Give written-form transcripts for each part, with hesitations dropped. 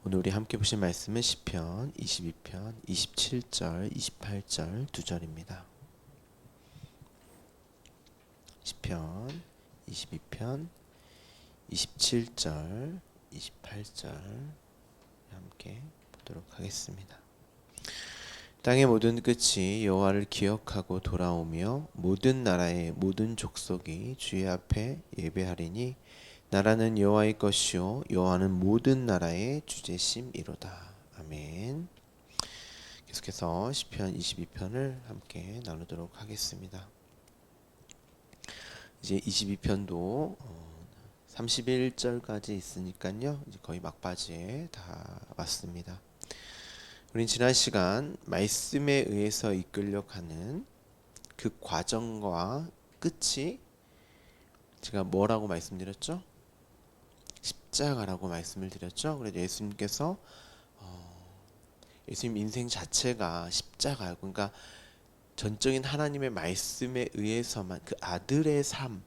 오늘 우리 함께 보신 말씀은 시편 22편 27절 28절 두 절입니다. 시편 22편 27절 28절 함께 보도록 하겠습니다. 땅의 모든 끝이 여호와를 기억하고 돌아오며 모든 나라의 모든 족속이 주의 앞에 예배하리니 나라는 여호와의 것이요 여호와는 모든 나라의 주제심이로다. 아멘. 계속해서 시편 22편을 함께 나누도록 하겠습니다. 이제 22편도 31절까지 있으니까요. 이제 거의 막바지에 다 왔습니다. 우린 지난 시간 말씀에 의해서 이끌려가는 그 과정과 끝이 제가 뭐라고 말씀드렸죠? 십자가라고 말씀을 드렸죠. 그래서 예수님께서 예수님 인생 자체가 십자가예요. 그러니까 전적인 하나님의 말씀에 의해서만 그 아들의 삶,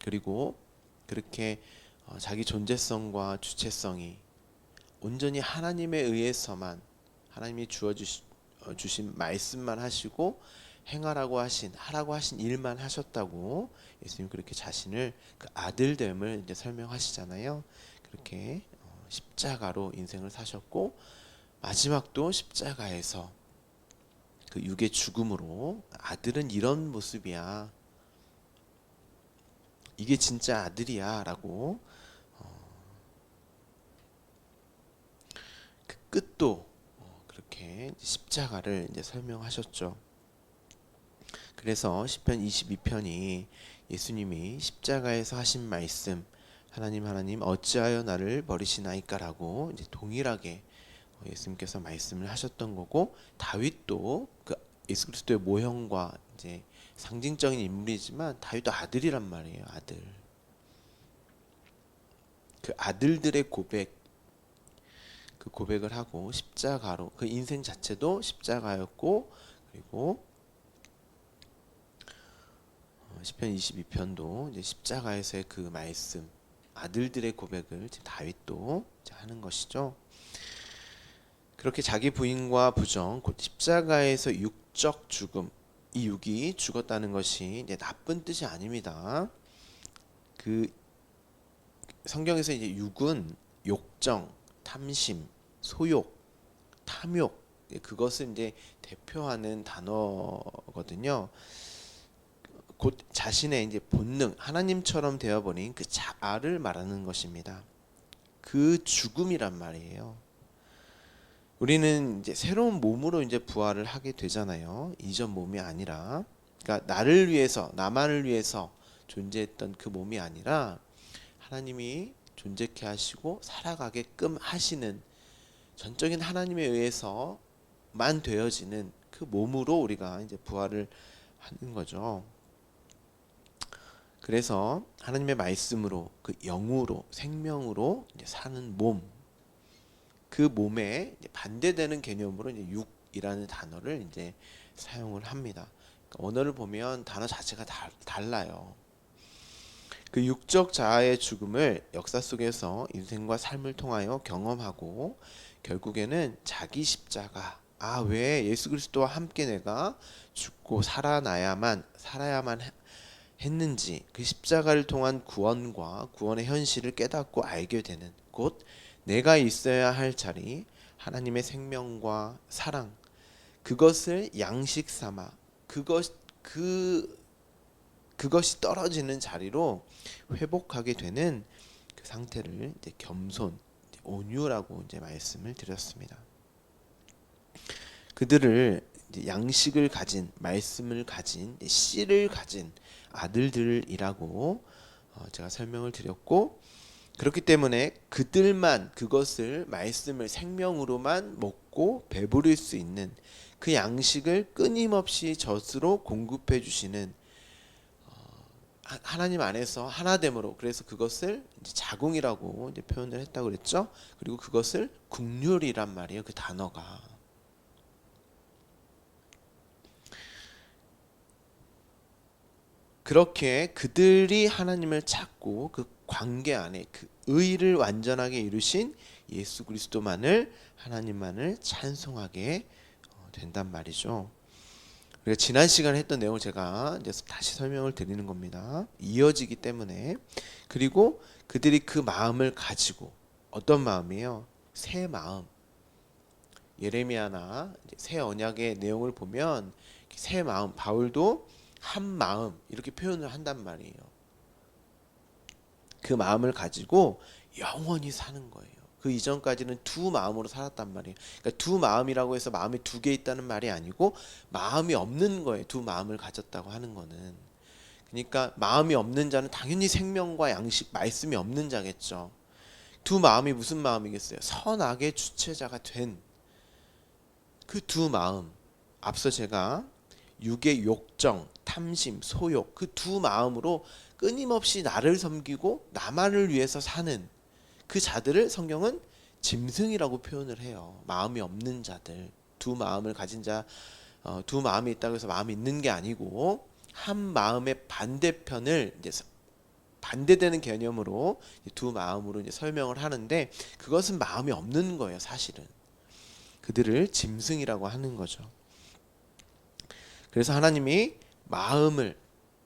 그리고 그렇게 자기 존재성과 주체성이 온전히 하나님에 의해서만, 하나님이 주신 말씀만 하시고 행하라고 하라고 하신 일만 하셨다고 예수님 그렇게 자신을 그 아들됨을 이제 설명하시잖아요. 그렇게 십자가로 인생을 사셨고 마지막도 십자가에서 그 육의 죽음으로 아들은 이런 모습이야, 이게 진짜 아들이야 라고 그 끝도 그렇게 십자가를 이제 설명하셨죠. 그래서 시편 22편이 예수님이 십자가에서 하신 말씀, 하나님 어찌하여 나를 버리시나이까라고 이제 동일하게 예수님께서 말씀을 하셨던 거고, 다윗도 그 예수 그리스도의 모형과 이제 상징적인 인물이지만 다윗도 아들이란 말이에요. 아들. 그 아들들의 고백, 그 고백을 하고 십자가로 그 인생 자체도 십자가였고, 그리고 시편 22편도 이제 십자가에서의 그 말씀, 아들들의 고백을 지금 다윗도 하는 것이죠. 그렇게 자기 부인과 부정, 곧 십자가에서 육적 죽음, 이 육이 죽었다는 것이 이제 나쁜 뜻이 아닙니다. 그 성경에서 이제 육은 욕정, 탐심, 소욕, 탐욕, 그것을 이제 대표하는 단어거든요. 곧 자신의 이제 본능, 하나님처럼 되어버린 그 자아를 말하는 것입니다. 그 죽음이란 말이에요. 우리는 이제 새로운 몸으로 이제 부활을 하게 되잖아요. 이전 몸이 아니라, 그러니까 나를 위해서, 나만을 위해서 존재했던 그 몸이 아니라 하나님이 존재케 하시고 살아가게끔 하시는 전적인 하나님에 의해서만 되어지는 그 몸으로 우리가 이제 부활을 하는 거죠. 그래서 하나님의 말씀으로, 그 영으로, 생명으로 이제 사는 몸, 그 몸에 반대되는 개념으로 이제 육이라는 단어를 이제 사용을 합니다. 그러니까 언어를 보면 단어 자체가 달라요. 그 육적 자아의 죽음을 역사 속에서 인생과 삶을 통하여 경험하고 결국에는 자기 십자가, 왜 예수 그리스도와 함께 내가 죽고 살아야만 했는지, 그 십자가를 통한 구원과 구원의 현실을 깨닫고 알게 되는, 곧 내가 있어야 할 자리, 하나님의 생명과 사랑, 그것을 양식 삼아 그것이 떨어지는 자리로 회복하게 되는 그 상태를 이제 겸손, 온유라고 이제 말씀을 드렸습니다. 그들을 이제 양식을 가진, 말씀을 가진, 씨를 가진 아들들이라고 제가 설명을 드렸고, 그렇기 때문에 그들만 그것을, 말씀을 생명으로만 먹고 배부를 수 있는 그 양식을 끊임없이 젖으로 공급해 주시는 하나님 안에서 하나됨으로, 그래서 그것을 이제 자궁이라고 이제 표현을 했다고 그랬죠. 그리고 그것을 국률이란 말이에요. 그 단어가. 그렇게 그들이 하나님을 찾고 그 관계 안에 그 의를 완전하게 이루신 예수 그리스도만을 하나님만을 찬송하게 된단 말이죠. 우리가 지난 시간에 했던 내용을 제가 이제 다시 설명을 드리는 겁니다. 이어지기 때문에. 그리고 그들이 그 마음을 가지고 어떤 마음이에요? 새 마음. 예레미야나 새 언약의 내용을 보면 새 마음, 바울도 한 마음 이렇게 표현을 한단 말이에요. 그 마음을 가지고 영원히 사는 거예요. 그 이전까지는 두 마음으로 살았단 말이에요. 그러니까 두 마음이라고 해서 마음이 두 개 있다는 말이 아니고 마음이 없는 거예요. 두 마음을 가졌다고 하는 거는. 그러니까 마음이 없는 자는 당연히 생명과 양식, 말씀이 없는 자겠죠. 두 마음이 무슨 마음이겠어요? 선악의 주체자가 된 그 두 마음. 앞서 제가 육의 욕정, 탐심, 소욕 그 두 마음으로 끊임없이 나를 섬기고 나만을 위해서 사는 그 자들을 성경은 짐승이라고 표현을 해요. 마음이 없는 자들, 두 마음을 가진 자, 두 마음이 있다고 해서 마음이 있는 게 아니고 한 마음의 반대편을 이제 반대되는 개념으로 두 마음으로 이제 설명을 하는데 그것은 마음이 없는 거예요, 사실은. 그들을 짐승이라고 하는 거죠. 그래서 하나님이 마음을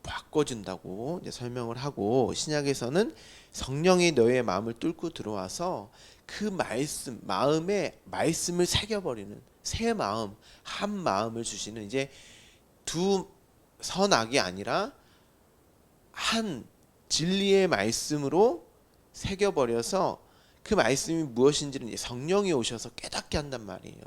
바꿔준다고 이제 설명을 하고 신약에서는 성령이 너의 마음을 뚫고 들어와서 그 말씀, 마음에 말씀을 새겨버리는 새 마음, 한 마음을 주시는 이제 두 선악이 아니라 한 진리의 말씀으로 새겨버려서 그 말씀이 무엇인지는 성령이 오셔서 깨닫게 한단 말이에요.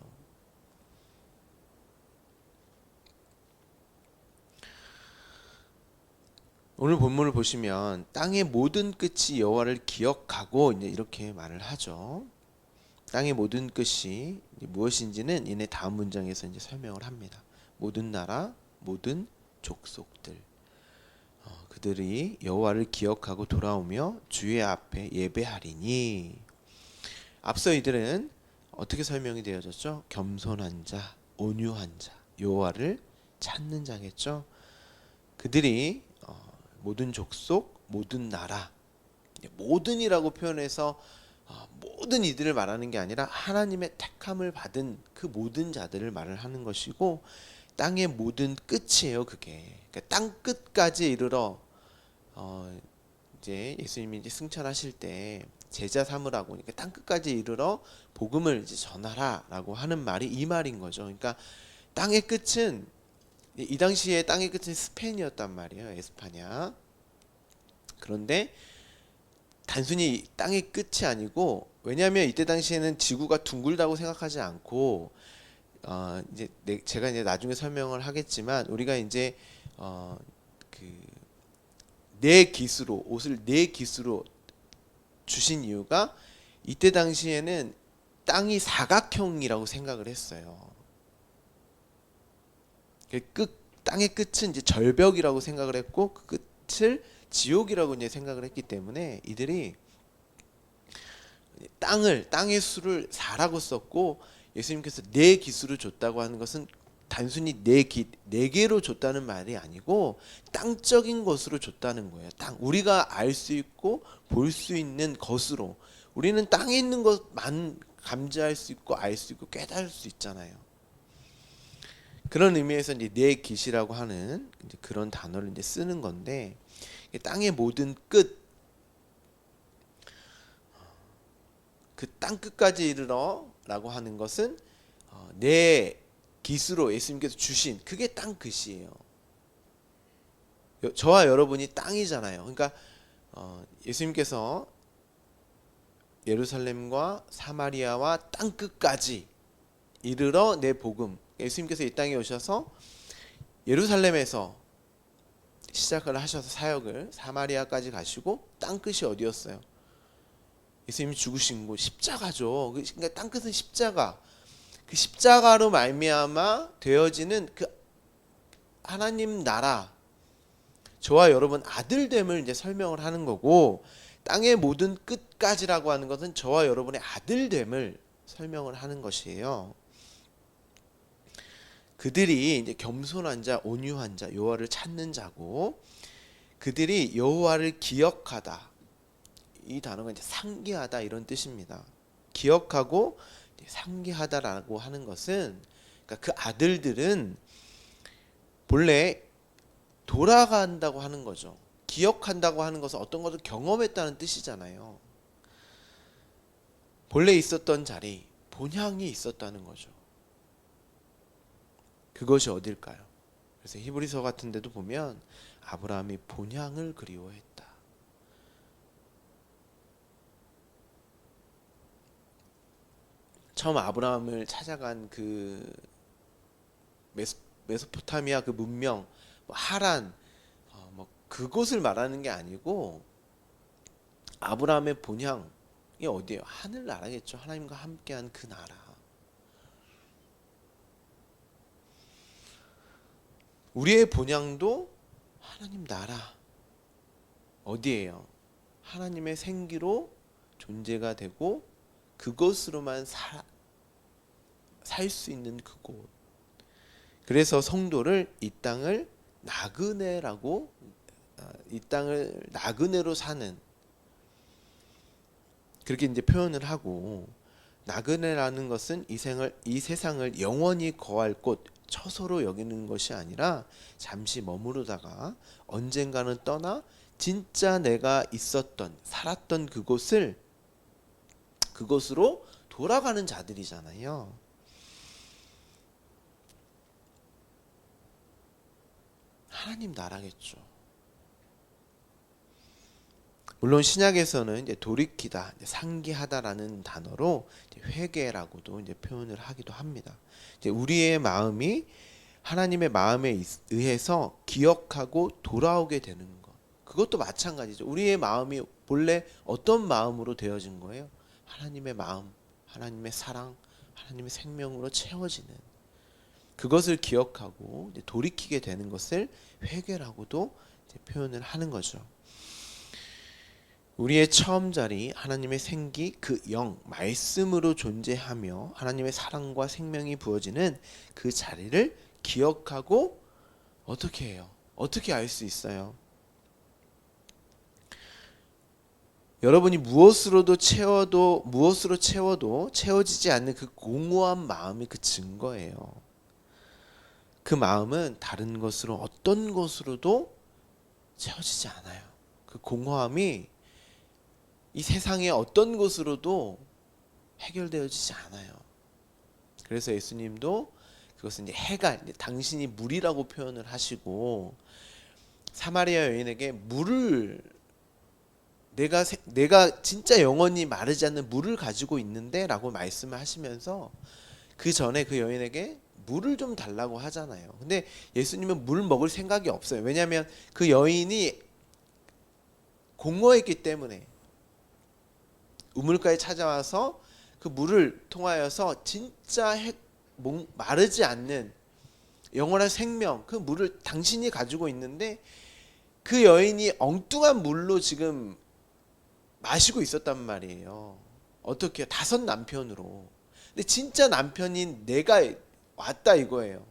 오늘 본문을 보시면 땅의 모든 끝이 여호와를 기억하고 이제 이렇게 말을 하죠. 땅의 모든 끝이 무엇인지는 이내 다음 문장에서 이제 설명을 합니다. 모든 나라, 모든 족속들, 그들이 여호와를 기억하고 돌아오며 주의 앞에 예배하리니. 앞서 이들은 어떻게 설명이 되어졌죠? 겸손한 자, 온유한 자, 여호와를 찾는 자겠죠. 그들이 모든 족속, 모든 나라, 모든이라고 표현해서 모든 이들을 말하는 게 아니라 하나님의 택함을 받은 그 모든 자들을 말을 하는 것이고 땅의 모든 끝이에요. 그게 그러니까 땅 끝까지 이르러 이제 예수님이 이제 승천하실 때 제자 삼으라고 그러니까 땅 끝까지 이르러 복음을 이제 전하라라고 하는 말이 이 말인 거죠. 그러니까 땅의 끝은 이 당시에 땅의 끝은 스페인이었단 말이에요. 에스파냐. 그런데 단순히 땅의 끝이 아니고 왜냐하면 이때 당시에는 지구가 둥글다고 생각하지 않고 이제 제가 이제 나중에 설명을 하겠지만 우리가 이제 그 네 기수로 옷을 네 기수로 주신 이유가 이때 당시에는 땅이 사각형이라고 생각을 했어요. 땅의 끝은 이제 절벽이라고 생각을 했고 그 끝을 지옥이라고 이제 생각을 했기 때문에 이들이 땅의 수를 4라고 썼고 예수님께서 네 기수를 줬다고 하는 것은 단순히 네 개로 줬다는 말이 아니고 땅적인 것으로 줬다는 거예요. 우리가 알 수 있고 볼 수 있는 것으로 우리는 땅에 있는 것만 감지할 수 있고 알 수 있고 깨달을 수 있잖아요. 그런 의미에서 이제 네 기시라고 하는 이제 그런 단어를 이제 쓰는 건데 땅의 모든 끝, 그 땅 끝까지 이르러라고 하는 것은 내 기수로 예수님께서 주신 그게 땅 끝이에요. 저와 여러분이 땅이잖아요. 그러니까 예수님께서 예루살렘과 사마리아와 땅 끝까지 이르러 내 복음. 예수님께서 이 땅에 오셔서 예루살렘에서 시작을 하셔서 사역을 사마리아까지 가시고 땅 끝이 어디였어요? 예수님이 죽으신 곳 십자가죠. 그러니까 땅 끝은 십자가. 그 십자가로 말미암아 되어지는 그 하나님 나라, 저와 여러분 아들됨을 이제 설명을 하는 거고 땅의 모든 끝까지라고 하는 것은 저와 여러분의 아들됨을 설명을 하는 것이에요. 그들이 이제 겸손한 자, 온유한 자, 여호와를 찾는 자고 그들이 여호와를 기억하다. 이 단어가 이제 상기하다 이런 뜻입니다. 기억하고 상기하다라고 하는 것은, 그러니까 그 아들들은 본래 돌아간다고 하는 거죠. 기억한다고 하는 것은 어떤 것을 경험했다는 뜻이잖아요. 본래 있었던 자리, 본향이 있었다는 거죠. 그것이 어딜까요? 그래서 히브리서 같은 데도 보면 아브라함이 본향을 그리워했다. 처음 아브라함을 찾아간 그 메소포타미아 그 문명, 뭐 하란, 뭐 그곳을 말하는 게 아니고 아브라함의 본향이 어디예요? 하늘나라겠죠. 하나님과 함께한 그 나라. 우리의 본향도 하나님 나라. 어디예요? 하나님의 생기로 존재가 되고 그것으로만 살 수 있는 그곳. 그래서 성도를 이 땅을 나그네라고, 이 땅을 나그네로 사는, 그렇게 이제 표현을 하고, 나그네라는 것은 이 세상을 영원히 거할 곳, 처소로 여기는 것이 아니라 잠시 머무르다가 언젠가는 떠나 진짜 내가 있었던, 살았던 그곳으로 돌아가는 자들이잖아요. 하나님 나라겠죠. 물론 신약에서는 이제 돌이키다, 상기하다라는 단어로 이제 회개라고도 이제 표현을 하기도 합니다. 이제 우리의 마음이 하나님의 마음에 의해서 기억하고 돌아오게 되는 것. 그것도 마찬가지죠. 우리의 마음이 본래 어떤 마음으로 되어진 거예요? 하나님의 마음, 하나님의 사랑, 하나님의 생명으로 채워지는, 그것을 기억하고 이제 돌이키게 되는 것을 회개라고도 이제 표현을 하는 거죠. 우리의 처음 자리, 하나님의 생기, 그 영, 말씀으로 존재하며 하나님의 사랑과 생명이 부어지는 그 자리를 기억하고 어떻게 해요? 어떻게 알 수 있어요? 여러분이 무엇으로 채워도 채워지지 않는 그 공허한 마음이 그 증거예요. 그 마음은 다른 것으로, 어떤 것으로도 채워지지 않아요. 그 공허함이 이 세상의 어떤 것으로도 해결되어지지 않아요. 그래서 예수님도 그것은 이제 당신이 물이라고 표현을 하시고, 사마리아 여인에게 물을, 내가 진짜 영원히 마르지 않는 물을 가지고 있는데 라고 말씀을 하시면서 그 전에 그 여인에게 물을 좀 달라고 하잖아요. 근데 예수님은 물 먹을 생각이 없어요. 왜냐하면 그 여인이 공허했기 때문에 우물가에 찾아와서 그 물을 통하여서 진짜 마르지 않는 영원한 생명, 그 물을 당신이 가지고 있는데 그 여인이 엉뚱한 물로 지금 마시고 있었단 말이에요. 어떻게요? 5 남편으로. 근데 진짜 남편인 내가 왔다 이거예요.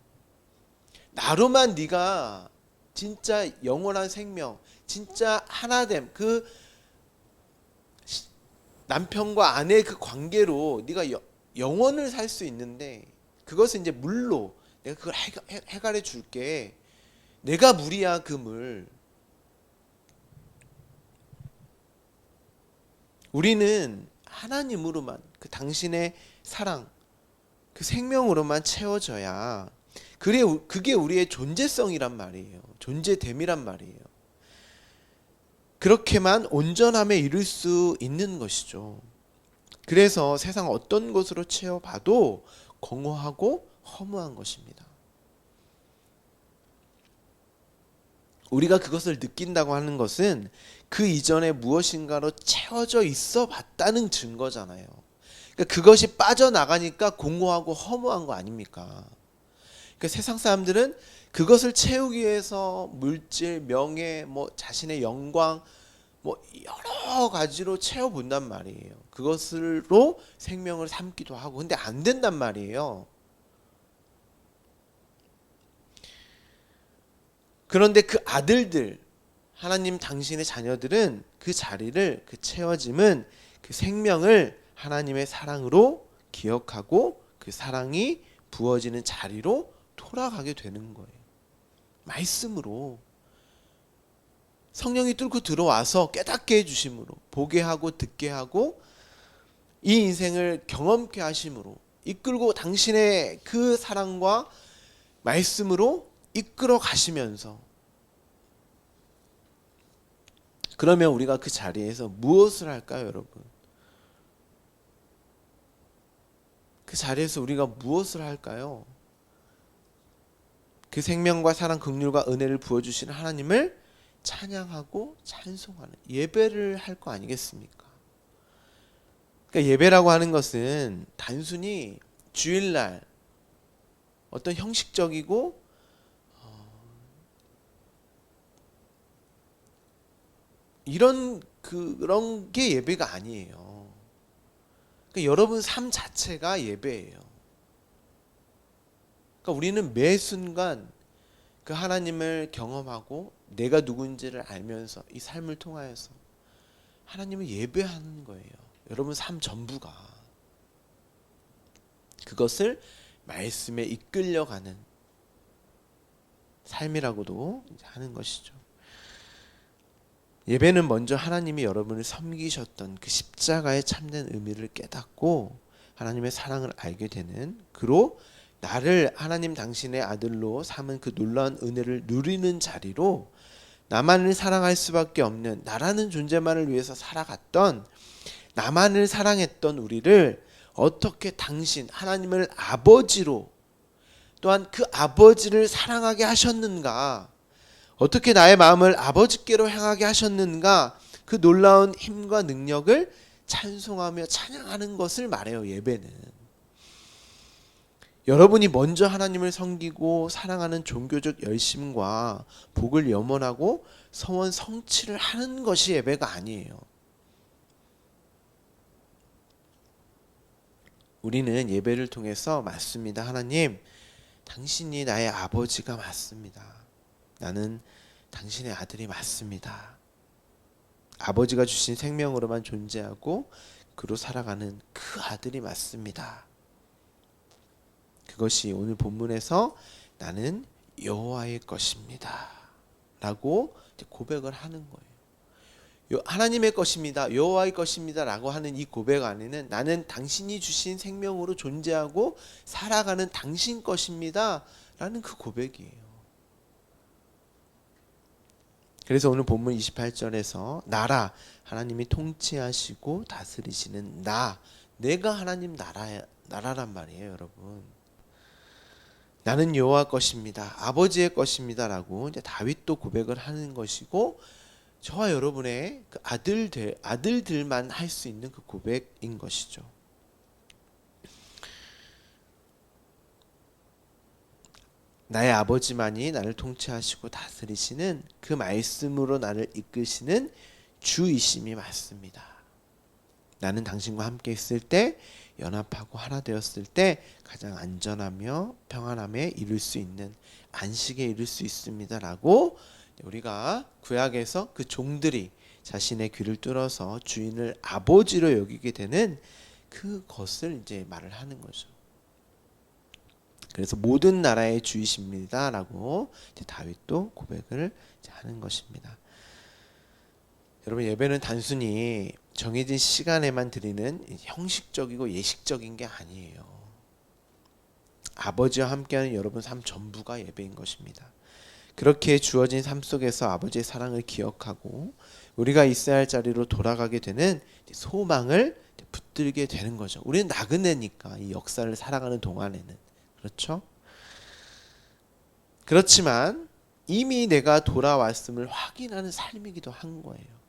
나로만 네가 진짜 영원한 생명, 진짜 하나됨, 그 남편과 아내의 그 관계로 네가 영원을 살 수 있는데, 그것은 이제 물로 내가 그걸 해결해 줄게. 내가 물이야, 그 물. 우리는 하나님으로만, 그 당신의 사랑, 그 생명으로만 채워져야 그게 우리의 존재성이란 말이에요. 존재됨이란 말이에요. 그렇게만 온전함에 이를 수 있는 것이죠. 그래서 세상 어떤 것으로 채워봐도 공허하고 허무한 것입니다. 우리가 그것을 느낀다고 하는 것은 그 이전에 무엇인가로 채워져 있어 봤다는 증거잖아요. 그러니까 그것이 빠져나가니까 공허하고 허무한 거 아닙니까? 그러니까 세상 사람들은 그것을 채우기 위해서 물질, 명예, 뭐 자신의 영광, 뭐 여러 가지로 채워본단 말이에요. 그것으로 생명을 삼기도 하고. 근데 안 된단 말이에요. 그런데 그 아들들, 하나님 당신의 자녀들은 그 자리를, 그 채워짐은, 그 생명을 하나님의 사랑으로 기억하고 그 사랑이 부어지는 자리로 돌아가게 되는 거예요. 말씀으로 성령이 뚫고 들어와서 깨닫게 해주심으로, 보게 하고 듣게 하고 이 인생을 경험케 하심으로 이끌고 당신의 그 사랑과 말씀으로 이끌어 가시면서, 그러면 우리가 그 자리에서 무엇을 할까요, 여러분? 그 자리에서 우리가 무엇을 할까요? 그 생명과 사랑, 긍휼과 은혜를 부어주시는 하나님을 찬양하고 찬송하는 예배를 할 거 아니겠습니까? 그러니까 예배라고 하는 것은 단순히 주일날 어떤 형식적이고 그런 게 예배가 아니에요. 그러니까 여러분 삶 자체가 예배예요. 그러니까 우리는 매 순간 그 하나님을 경험하고 내가 누군지를 알면서 이 삶을 통하여서 하나님을 예배하는 거예요. 여러분 삶 전부가 그것을 말씀에 이끌려가는 삶이라고도 하는 것이죠. 예배는 먼저 하나님이 여러분을 섬기셨던 그 십자가의 참된 의미를 깨닫고 하나님의 사랑을 알게 되는, 그로 나를 하나님 당신의 아들로 삼은 그 놀라운 은혜를 누리는 자리로, 나만을 사랑할 수밖에 없는, 나라는 존재만을 위해서 살아갔던, 나만을 사랑했던 우리를 어떻게 당신 하나님을 아버지로, 또한 그 아버지를 사랑하게 하셨는가, 어떻게 나의 마음을 아버지께로 향하게 하셨는가, 그 놀라운 힘과 능력을 찬송하며 찬양하는 것을 말해요. 예배는 여러분이 먼저 하나님을 섬기고 사랑하는 종교적 열심과 복을 염원하고 서원 성취를 하는 것이 예배가 아니에요. 우리는 예배를 통해서 맞습니다. 하나님, 당신이 나의 아버지가 맞습니다. 나는 당신의 아들이 맞습니다. 아버지가 주신 생명으로만 존재하고 그로 살아가는 그 아들이 맞습니다. 그것이 오늘 본문에서 나는 여호와의 것입니다 라고 고백을 하는 거예요. 하나님의 것입니다, 여호와의 것입니다 라고 하는 이 고백 안에는 나는 당신이 주신 생명으로 존재하고 살아가는 당신 것입니다 라는 그 고백이에요. 그래서 오늘 본문 28절에서 나라, 하나님이 통치하시고 다스리시는 내가 하나님 나라란 말이에요, 여러분. 나는 여호와 것입니다, 아버지의 것입니다 라고 이제 다윗도 고백을 하는 것이고, 저와 여러분의 그 아들들만 할 수 있는 그 고백인 것이죠. 나의 아버지만이 나를 통치하시고 다스리시는 그 말씀으로 나를 이끄시는 주이심이 맞습니다. 나는 당신과 함께 있을 때, 연합하고 하나 되었을 때 가장 안전하며 평안함에 이룰 수 있는, 안식에 이룰 수 있습니다 라고 우리가 구약에서 그 종들이 자신의 귀를 뚫어서 주인을 아버지로 여기게 되는 그것을 이제 말을 하는 거죠. 그래서 모든 나라의 주이십니다 라고 다윗도 고백을 하는 것입니다. 여러분, 예배는 단순히 정해진 시간에만 드리는 형식적이고 예식적인 게 아니에요. 아버지와 함께하는 여러분 삶 전부가 예배인 것입니다. 그렇게 주어진 삶 속에서 아버지의 사랑을 기억하고 우리가 있어야 할 자리로 돌아가게 되는 소망을 붙들게 되는 거죠. 우리는 나그네니까 이 역사를 살아가는 동안에는. 그렇죠? 그렇지만 이미 내가 돌아왔음을 확인하는 삶이기도 한 거예요.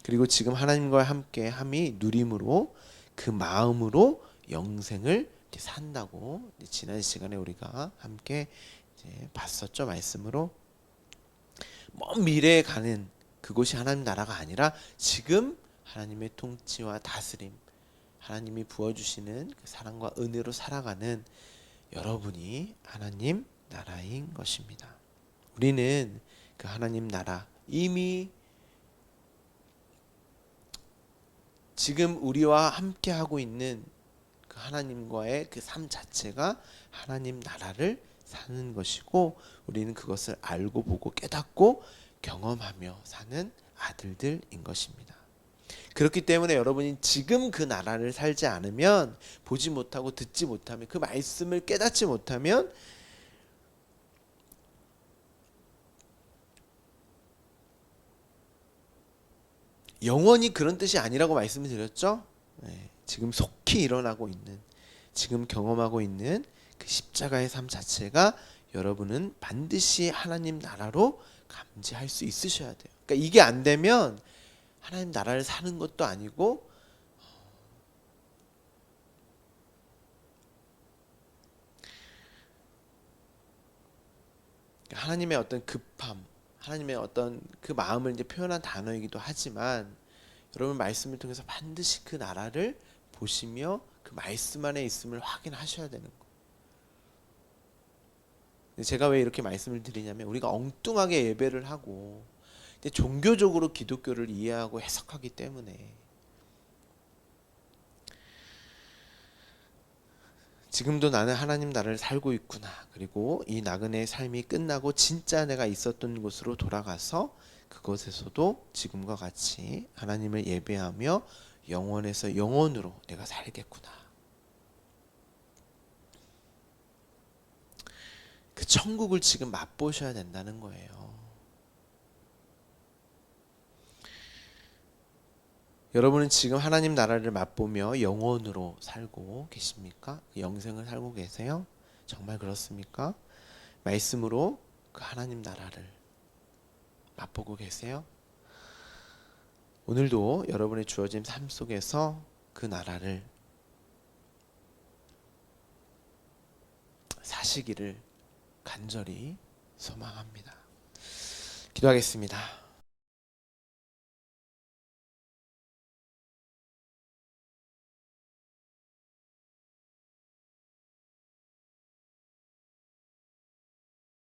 그리고 지금 하나님과 함께 함이 누림으로 그 마음으로 영생을 산다고 지난 시간에 우리가 함께 봤었죠. 말씀으로 먼 미래에 가는 그곳이 하나님 나라가 아니라 지금 하나님의 통치와 다스림, 하나님이 부어주시는 그 사랑과 은혜로 살아가는 여러분이 하나님 나라인 것입니다. 우리는 그 하나님 나라 이미 지금 우리와 함께 하고 있는 그 하나님과의 그 삶 자체가 하나님 나라를 사는 것이고, 우리는 그것을 알고 보고 깨닫고 경험하며 사는 아들들인 것입니다. 그렇기 때문에 여러분이 지금 그 나라를 살지 않으면, 보지 못하고 듣지 못하면, 그 말씀을 깨닫지 못하면 영원히 그런 뜻이 아니라고 말씀을 드렸죠. 네, 지금 속히 일어나고 있는, 지금 경험하고 있는 그 십자가의 삶 자체가 여러분은 반드시 하나님 나라로 감지할 수 있으셔야 돼요. 그러니까 이게 안 되면 하나님 나라를 사는 것도 아니고, 하나님의 어떤 급함, 하나님의 어떤 그 마음을 이제 표현한 단어이기도 하지만, 여러분 말씀을 통해서 반드시 그 나라를 보시며 그 말씀 안에 있음을 확인하셔야 되는 거예요. 제가 왜 이렇게 말씀을 드리냐면, 우리가 엉뚱하게 예배를 하고 이제 종교적으로 기독교를 이해하고 해석하기 때문에, 지금도 나는 하나님 나라를 살고 있구나, 그리고 이 나그네의 삶이 끝나고 진짜 내가 있었던 곳으로 돌아가서 그곳에서도 지금과 같이 하나님을 예배하며 영원에서 영원으로 내가 살겠구나, 그 천국을 지금 맛보셔야 된다는 거예요. 여러분은 지금 하나님 나라를 맛보며 영원으로 살고 계십니까? 영생을 살고 계세요? 정말 그렇습니까? 말씀으로 그 하나님 나라를 맛보고 계세요? 오늘도 여러분의 주어진 삶 속에서 그 나라를 사시기를 간절히 소망합니다. 기도하겠습니다.